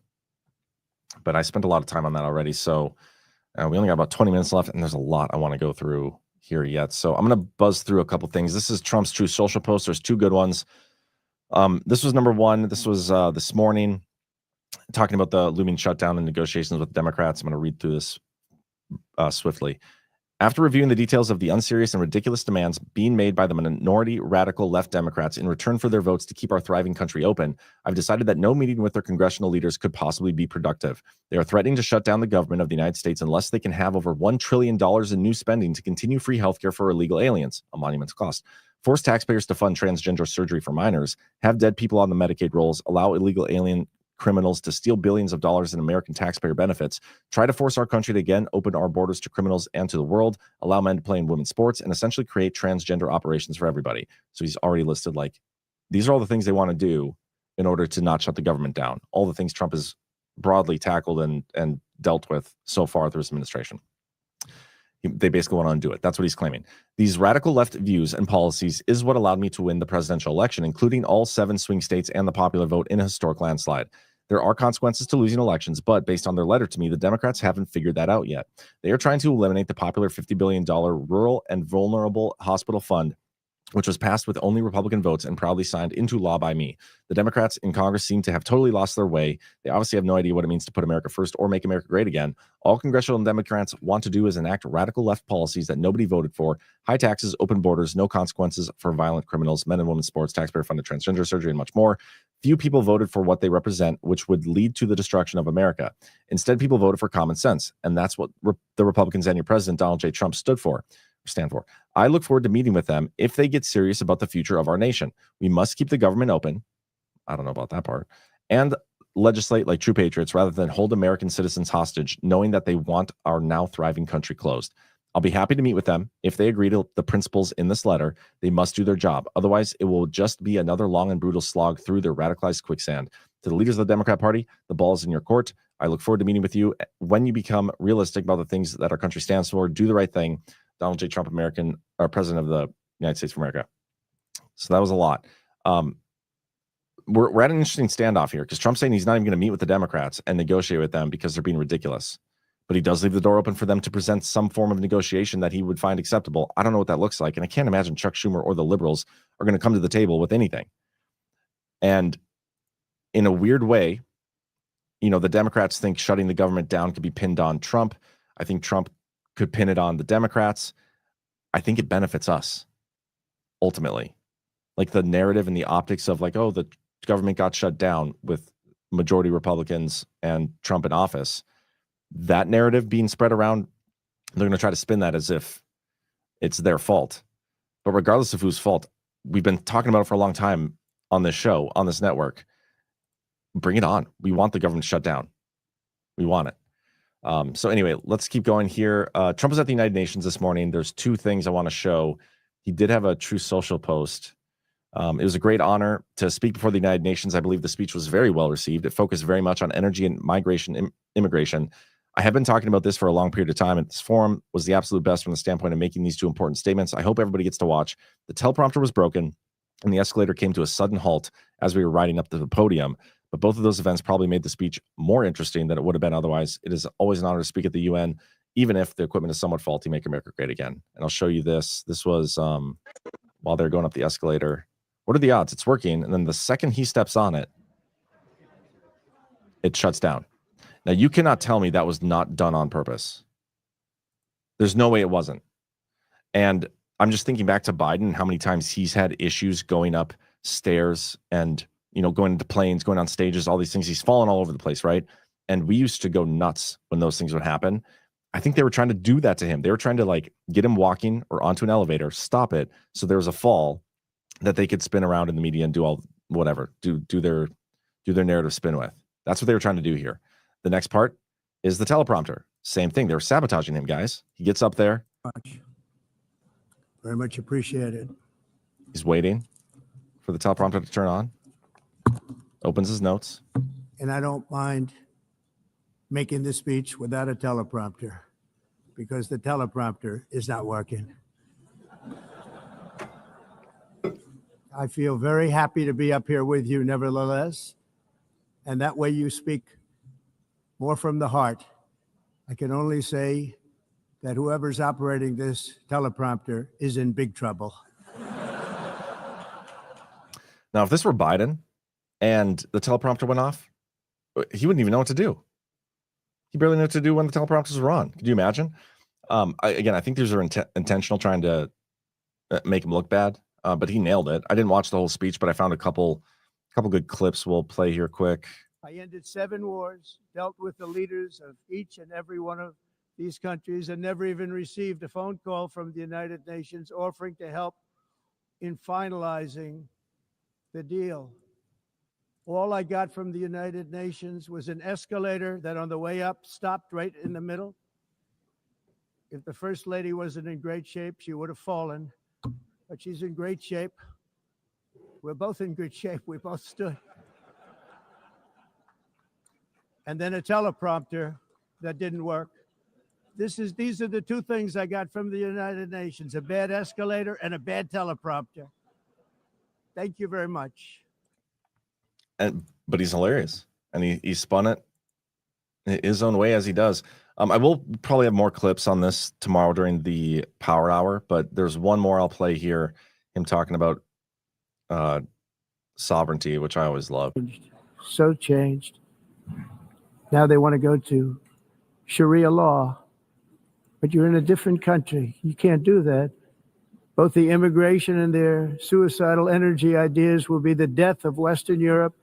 But I spent a lot of time on that already. So we only got about 20 minutes left, and there's a lot I want to go through here yet. So I'm going to buzz through a couple things. This is Trump's Truth Social post. There's two good ones. This was number one. This was this morning, talking about the looming shutdown and negotiations with Democrats. I'm going to read through this swiftly. After reviewing the details of the unserious and ridiculous demands being made by the minority radical left Democrats in return for their votes to keep our thriving country open, I've decided that no meeting with their congressional leaders could possibly be productive. They are threatening to shut down the government of the United States unless they can have over $1 trillion in new spending to continue free healthcare for illegal aliens, a monumental cost, force taxpayers to fund transgender surgery for minors, have dead people on the Medicaid rolls, allow illegal alien criminals to steal billions of dollars in American taxpayer benefits, try to force our country to again open our borders to criminals and to the world, allow men to play in women's sports, and essentially create transgender operations for everybody. So he's already listed, like, these are all the things they want to do in order to not shut the government down. All the things Trump has broadly tackled and dealt with so far through his administration. They basically want to undo it. That's what he's claiming. These radical left views and policies is what allowed me to win the presidential election, including all 7 swing states and the popular vote in a historic landslide. There are consequences to losing elections, but based on their letter to me, the Democrats haven't figured that out yet. They are trying to eliminate the popular $50 billion rural and vulnerable hospital fund, which was passed with only Republican votes and proudly signed into law by me. The Democrats in Congress seem to have totally lost their way. They obviously have no idea what it means to put America first or make America great again. All congressional Democrats want to do is enact radical left policies that nobody voted for: high taxes, open borders, no consequences for violent criminals, men and women's sports, taxpayer-funded transgender surgery, and much more. Few people voted for what they represent, which would lead to the destruction of America. Instead, people voted for common sense, and that's what the Republicans and your president, Donald J. Trump, stand for. I look forward to meeting with them if they get serious about the future of our nation. We must keep the government open. I don't know about that part. And legislate like true patriots rather than hold American citizens hostage, knowing that they want our now thriving country closed. I'll be happy to meet with them if they agree to the principles in this letter. They must do their job. Otherwise, it will just be another long and brutal slog through their radicalized quicksand. To the leaders of the Democrat Party, the ball is in your court. I look forward to meeting with you when you become realistic about the things that our country stands for. Do the right thing. Donald J. Trump, President of the United States of America. So that was a lot. We're at an interesting standoff here because Trump's saying he's not even going to meet with the Democrats and negotiate with them because they're being ridiculous. But he does leave the door open for them to present some form of negotiation that he would find acceptable. I don't know what that looks like. And I can't imagine Chuck Schumer or the liberals are going to come to the table with anything. And in a weird way, the Democrats think shutting the government down could be pinned on Trump. I think Trump could pin it on the Democrats. I think it benefits us ultimately. Like the narrative and the optics of like, oh, the government got shut down with majority Republicans and Trump in office. That narrative being spread around, they're going to try to spin that as if it's their fault. But regardless of whose fault, we've been talking about it for a long time on this show, on this network. Bring it on. We want the government shut down. We want it. So anyway, let's keep going here. Trump was at the United Nations this morning. There's 2 things I want to show. He did have a True Social post. It was a great honor to speak before the United Nations. I believe the speech was very well received. It focused very much on energy and migration, immigration. I have been talking about this for a long period of time, and this forum was the absolute best from the standpoint of making these 2 important statements. I hope everybody gets to watch. The teleprompter was broken, and the escalator came to a sudden halt as we were riding up to the podium. But both of those events probably made the speech more interesting than it would have been otherwise. It is always an honor to speak at the UN, even if the equipment is somewhat faulty. Make America great again. And I'll show you this. This was while they're going up the escalator. What are the odds? It's working. And then the second he steps on it, it shuts down. Now, you cannot tell me that was not done on purpose. There's no way it wasn't. And I'm just thinking back to Biden and how many times he's had issues going up stairs and going into planes, going on stages, all these things. He's fallen all over the place, right? And we used to go nuts when those things would happen. I think they were trying to do that to him. They were trying to like get him walking or onto an elevator, stop it, so there was a fall that they could spin around in the media and do all whatever, do their narrative spin with. That's what they were trying to do here. The next part is the teleprompter. Same thing. They were sabotaging him, guys. He gets up there. Very much appreciated. He's waiting for the teleprompter to turn on. Opens his notes. And I don't mind making this speech without a teleprompter because the teleprompter is not working. I feel very happy to be up here with you nevertheless. And that way you speak more from the heart. I can only say that whoever's operating this teleprompter is in big trouble. Now, if this were Biden and the teleprompter went off, he wouldn't even know what to do. He barely knew what to do when the teleprompters were on. Could you imagine? I think these are intentional, trying to make him look bad, but he nailed it. I didn't watch the whole speech, but I found a couple good clips we'll play here quick. I ended 7 wars, dealt with the leaders of each and every one of these countries, and never even received a phone call from the United Nations offering to help in finalizing the deal. All I got from the United Nations was an escalator that on the way up stopped right in the middle. If the First Lady wasn't in great shape, she would have fallen, but she's in great shape. We're both in good shape. We both stood. And then a teleprompter that didn't work. These are the 2 things I got from the United Nations: a bad escalator and a bad teleprompter. Thank you very much. But he's hilarious, and he spun it his own way, as he does. I will probably have more clips on this tomorrow during the Power Hour, but there's one more I'll play here, him talking about sovereignty, which I always love. So changed. Now they want to go to Sharia law, but you're in a different country. You can't do that. Both the immigration and their suicidal energy ideas will be the death of Western Europe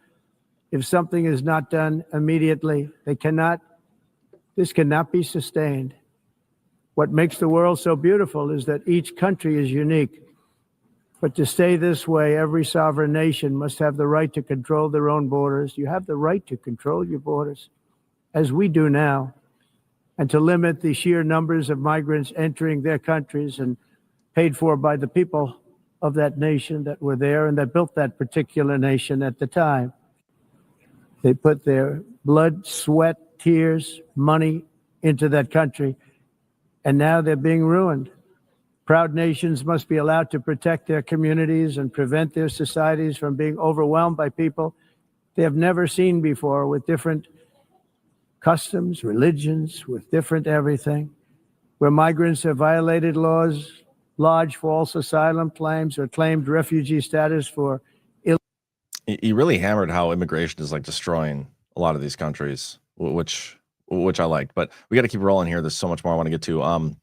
if something is not done immediately. This cannot be sustained. What makes the world so beautiful is that each country is unique. But to stay this way, every sovereign nation must have the right to control their own borders. You have the right to control your borders, as we do now, and to limit the sheer numbers of migrants entering their countries and paid for by the people of that nation that were there and that built that particular nation at the time. They put their blood, sweat, tears, money into that country, and now they're being ruined. Proud nations must be allowed to protect their communities and prevent their societies from being overwhelmed by people they have never seen before, with different customs, religions, with different everything. Where migrants have violated laws, lodged false asylum claims, or claimed refugee status for He really hammered how immigration is like destroying a lot of these countries, which I liked. But we got to keep rolling here. There's so much more I want to get to.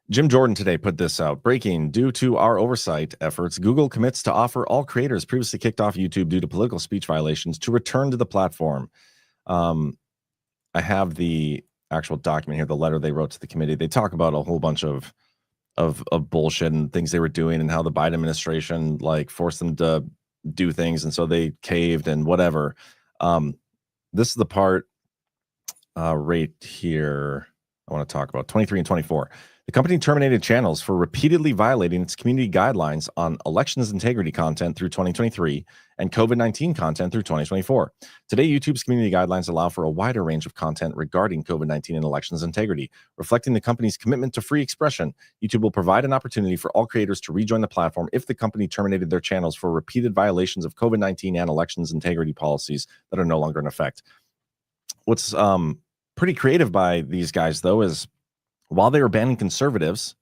Jim Jordan today put this out. Breaking: due to our oversight efforts, Google commits to offer all creators previously kicked off YouTube due to political speech violations to return to the platform. I have the actual document here, the letter they wrote to the committee. They talk about a whole bunch of bullshit and things they were doing, and how the Biden administration like forced them to do things, and so they caved and whatever. This is the part right here I want to talk about. 23 and 24. The company terminated channels for repeatedly violating its community guidelines on elections integrity content through 2023 and COVID-19 content through 2024. Today, YouTube's community guidelines allow for a wider range of content regarding COVID-19 and elections integrity, reflecting the company's commitment to free expression. YouTube will provide an opportunity for all creators to rejoin the platform if the company terminated their channels for repeated violations of COVID-19 and elections integrity policies that are no longer in effect. What's pretty creative by these guys, though, is while they were banning conservatives,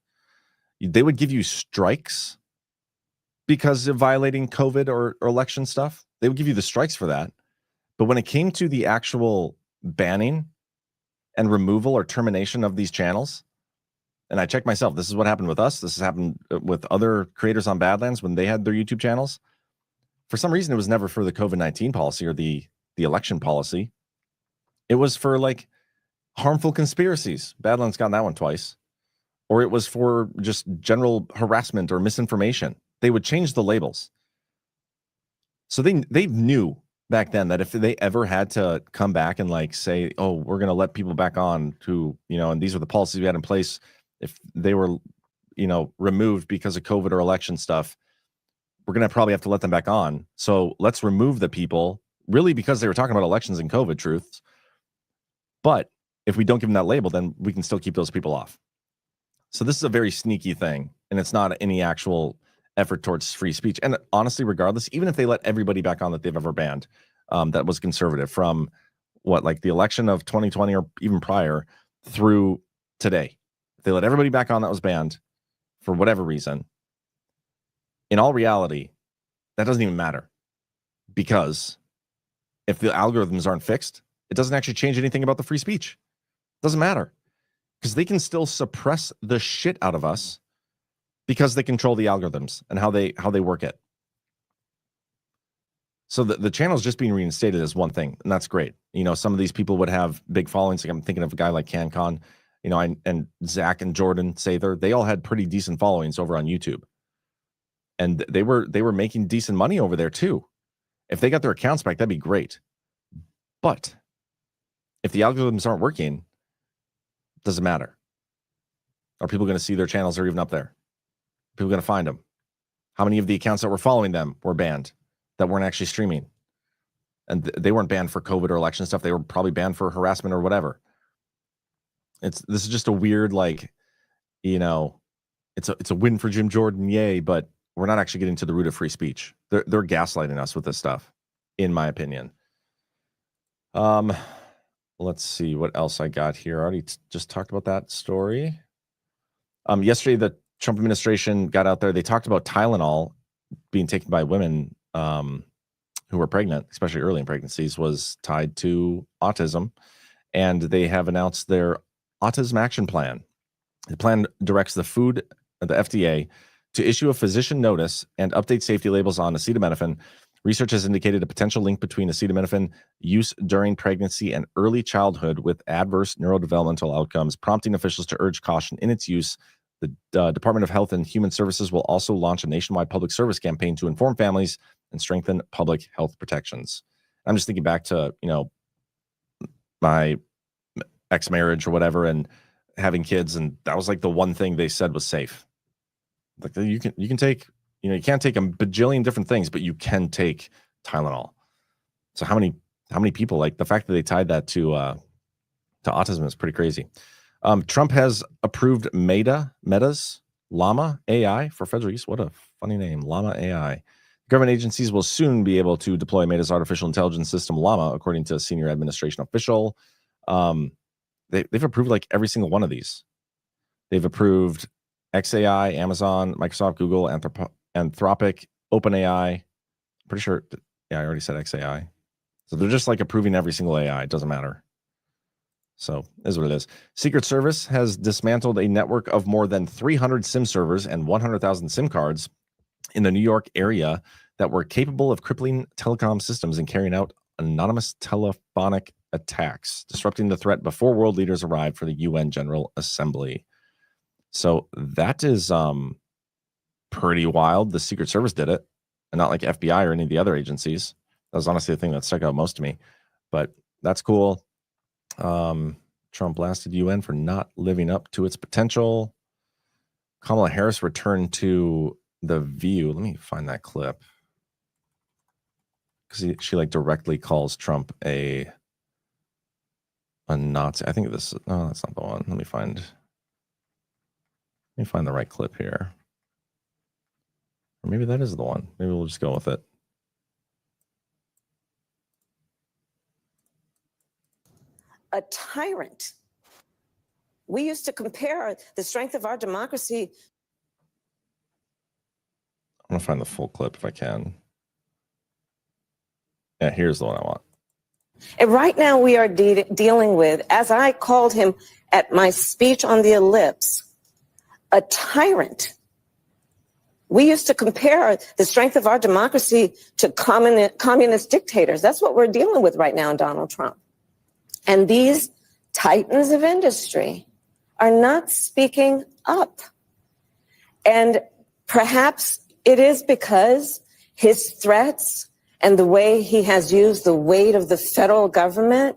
they would give you strikes because of violating COVID or election stuff. They would give you the strikes for that. But when it came to the actual banning and removal or termination of these channels, and I checked myself, this is what happened with us. This has happened with other creators on Badlands when they had their YouTube channels. For some reason, it was never for the COVID-19 policy or the election policy. It was for like harmful conspiracies. Badlands got that one twice. Or it was for just general harassment or misinformation. They would change the labels. So they knew back then that if they ever had to come back and like say, oh, we're going to let people back on who, and these were the policies we had in place, if they were, removed because of COVID or election stuff, we're going to probably have to let them back on. So let's remove the people, really because they were talking about elections and COVID truths. But if we don't give them that label, then we can still keep those people off. So this is a very sneaky thing, and it's not any actual effort towards free speech. And honestly, regardless, even if they let everybody back on that they've ever banned, that was conservative from like the election of 2020 or even prior through today, if they let everybody back on that was banned for whatever reason, in all reality, that doesn't even matter, because if the algorithms aren't fixed, it doesn't actually change anything about the free speech. Doesn't matter. because they can still suppress the shit out of us because they control the algorithms and how they work it. So the channel is just being reinstated as one thing, and that's great. Some of these people would have big followings. Like I'm thinking of a guy like CanCon, and Zach and Jordan Sather. They all had pretty decent followings over on YouTube, and they were making decent money over there too. If they got their accounts back, that'd be great. But if the algorithms aren't working, it doesn't matter. Are people going to see their channels are even up there? People going to find them? How many of the accounts that were following them were banned that weren't actually streaming? And they weren't banned for COVID or election stuff. They were probably banned for harassment or whatever. This is just a weird, it's a win for Jim Jordan, yay, but we're not actually getting to the root of free speech. They're gaslighting us with this stuff, in my opinion. Let's see what else I got here. I already just talked about that story. Yesterday, the Trump administration got out there. They talked about Tylenol being taken by women who were pregnant, especially early in pregnancies, was tied to autism. And they have announced their autism action plan. The plan directs the FDA, to issue a physician notice and update safety labels on acetaminophen. Research has indicated a potential link between acetaminophen use during pregnancy and early childhood with adverse neurodevelopmental outcomes, prompting officials to urge caution in its use. The Department of Health and Human Services will also launch a nationwide public service campaign to inform families and strengthen public health protections. I'm just thinking back to, my ex-marriage or whatever, and having kids, and that was like the one thing they said was safe. Like you can take, you can't take a bajillion different things, but you can take Tylenol. So how many people, like the fact that they tied that to autism is pretty crazy. Trump has approved Meta's Llama AI for federal use. What a funny name, Llama AI. Government agencies will soon be able to deploy Meta's artificial intelligence system Llama, according to a senior administration official. They've approved like every single one of these. They've approved XAI, Amazon, Microsoft, Google, Anthropic, OpenAI. Pretty sure, I already said XAI. So they're just like approving every single AI. It doesn't matter. So is what it is. Secret Service has dismantled a network of more than 300 SIM servers and 100,000 SIM cards in the New York area that were capable of crippling telecom systems and carrying out anonymous telephonic attacks, disrupting the threat before world leaders arrived for the UN General Assembly. So that is pretty wild. The Secret Service did it, and not like FBI or any of the other agencies. That was honestly the thing that stuck out most to me. But that's cool. Trump blasted UN for not living up to its potential. Kamala Harris returned to The View. Let me find that clip. Because she like directly calls Trump a Nazi. I think that's not the one. Let me find the right clip here. Or maybe that is the one. Maybe we'll just go with it. A tyrant. We used to compare the strength of our democracy. I'm going to find the full clip if I can. Yeah, here's the one I want. And right now we are dealing with, as I called him at my speech on the ellipse, a tyrant. We used to compare the strength of our democracy to communist dictators. That's what we're dealing with right now in Donald Trump. And these titans of industry are not speaking up. And perhaps it is because his threats and the way he has used the weight of the federal government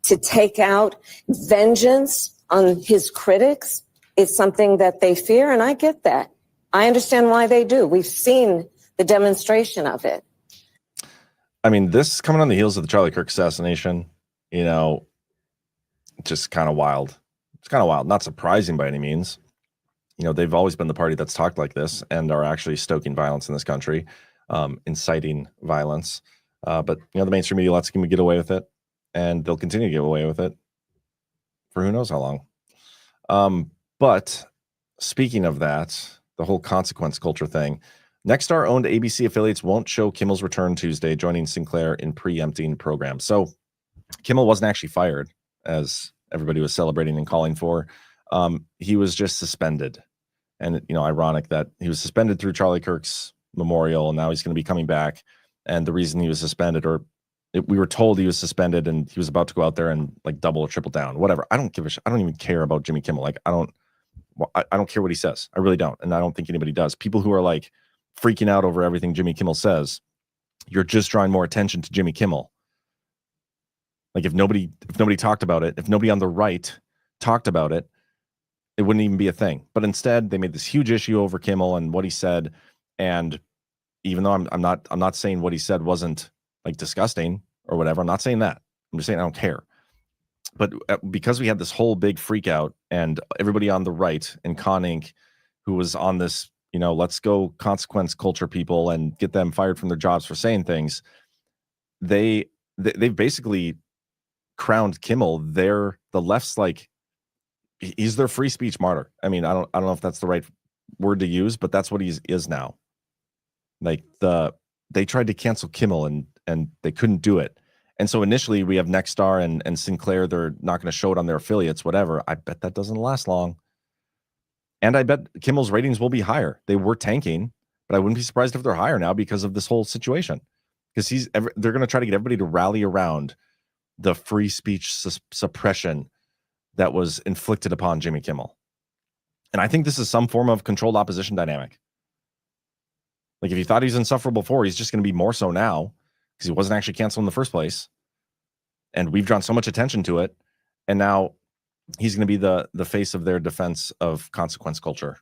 to take out vengeance on his critics is something that they fear, and I get that. I understand why they do. We've seen the demonstration of it. I mean, this coming on the heels of the Charlie Kirk assassination, just kind of wild. It's kind of wild. Not surprising by any means. They've always been the party that's talked like this and are actually stoking violence in this country, inciting violence. But the mainstream media lets them get away with it, and they'll continue to get away with it for who knows how long. But speaking of that, the whole consequence culture thing, Nexstar-owned ABC affiliates won't show Kimmel's return Tuesday, joining Sinclair in preempting programs. So Kimmel wasn't actually fired, as everybody was celebrating and calling for. he was just suspended. And, ironic that he was suspended through Charlie Kirk's memorial, and now he's going to be coming back. And the reason he was suspended, we were told he was suspended and he was about to go out there and like double or triple down, whatever. I don't give a shit. I don't even care about Jimmy Kimmel. Like, I don't care what he says. I really don't. And I don't think anybody does. People who are like freaking out over everything Jimmy Kimmel says, you're just drawing more attention to Jimmy Kimmel. Like if nobody talked about it, if nobody on the right talked about it, it wouldn't even be a thing. But instead, they made this huge issue over Kimmel and what he said. And even though I'm not saying what he said wasn't like disgusting or whatever, I'm not saying that. I'm just saying I don't care. But because we had this whole big freak out and everybody on the right and Con Inc., who was on this, let's go consequence culture people and get them fired from their jobs for saying things, they've basically crowned Kimmel. The left's like, he's their free speech martyr. I mean, I don't know if that's the right word to use, but that's what he is now. Like they tried to cancel Kimmel and they couldn't do it. And so initially we have Nexstar and Sinclair. They're not going to show it on their affiliates, whatever. I bet that doesn't last long. And I bet Kimmel's ratings will be higher. They were tanking, but I wouldn't be surprised if they're higher now because of this whole situation. Because they're going to try to get everybody to rally around the free speech suppression that was inflicted upon Jimmy Kimmel. And I think this is some form of controlled opposition dynamic. Like if you thought he was insufferable before, he's just going to be more so now because he wasn't actually canceled in the first place. And we've drawn so much attention to it. And now he's going to be the face of their defense of consequence culture.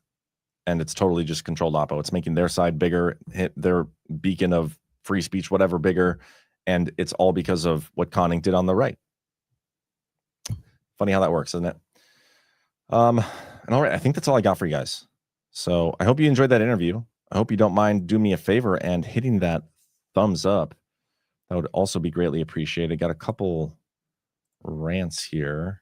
And it's totally just controlled oppo. It's making their side bigger, hit their beacon of free speech, whatever, bigger. And it's all because of what Con Inc. did on the right. Funny how that works, isn't it? And all right, I think that's all I got for you guys. So I hope you enjoyed that interview. I hope you don't mind doing me a favor and hitting that thumbs up. That would also be greatly appreciated. Got a couple rants here.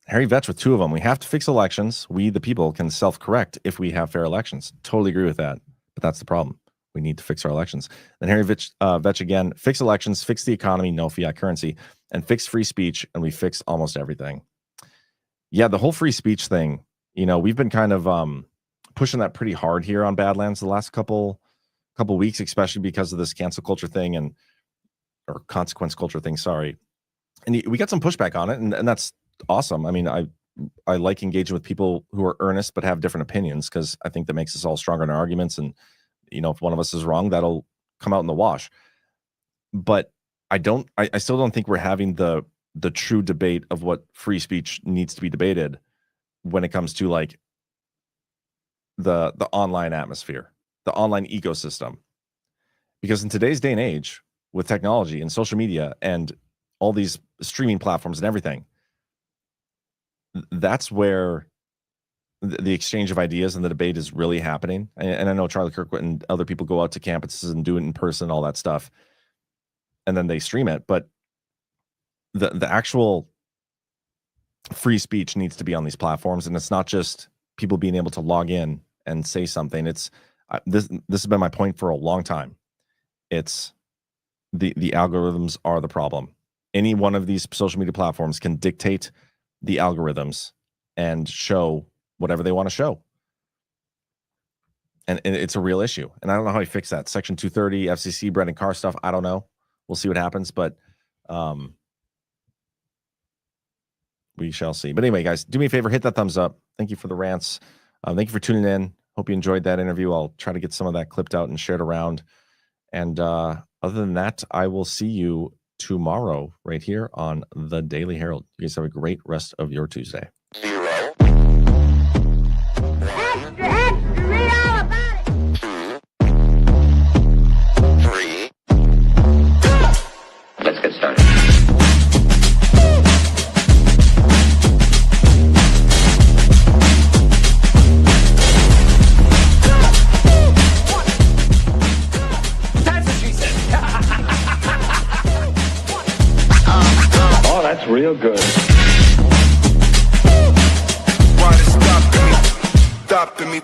Harry Vetch with 2 of them. We have to fix elections. We, the people, can self-correct if we have fair elections. Totally agree with that. But that's the problem. We need to fix our elections. Then Harry Vetch again, fix elections, fix the economy, no fiat currency, and fix free speech, and we fix almost everything. Yeah, the whole free speech thing, we've been kind of pushing that pretty hard here on Badlands the last couple weeks, especially because of this cancel culture thing or consequence culture thing, sorry. And we got some pushback on it, and that's awesome. I mean, I like engaging with people who are earnest but have different opinions because I think that makes us all stronger in our arguments. And if one of us is wrong, that'll come out in the wash. But I still don't think we're having the true debate of what free speech needs to be debated when it comes to like the online atmosphere, the online ecosystem. Because in today's day and age, with technology and social media and all these streaming platforms and everything, that's where the exchange of ideas and the debate is really happening. And I know Charlie Kirk and other people go out to campuses and do it in person, all that stuff, and then they stream it. But the actual free speech needs to be on these platforms, and it's not just people being able to log in and say something. It's this has been my point for a long time. It's the algorithms are the problem. Any one of these social media platforms can dictate the algorithms and show whatever they want to show. And it's a real issue. And I don't know how you fix that. Section 230, FCC, Brendan Carr stuff. I don't know. We'll see what happens, but we shall see. But anyway, guys, do me a favor, hit that thumbs up. Thank you for the rants. Thank you for tuning in. Hope you enjoyed that interview. I'll try to get some of that clipped out and shared around. And other than that, I will see you tomorrow right here on the Daily Herold. You guys have a great rest of your Tuesday. Let's get started. That's what she said. Oh, that's real good. Why they stopping me? Stopping me.